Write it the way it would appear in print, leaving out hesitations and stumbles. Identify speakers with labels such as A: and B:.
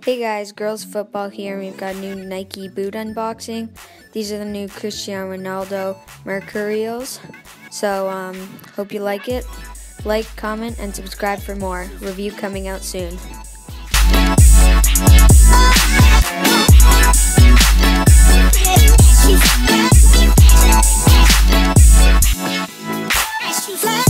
A: Hey guys, girls football here, and we've got a new Nike boot unboxing. These are the new Cristiano Ronaldo Mercurials. So, hope you like it. Like, comment, and subscribe for more. Review coming out soon.
B: Fly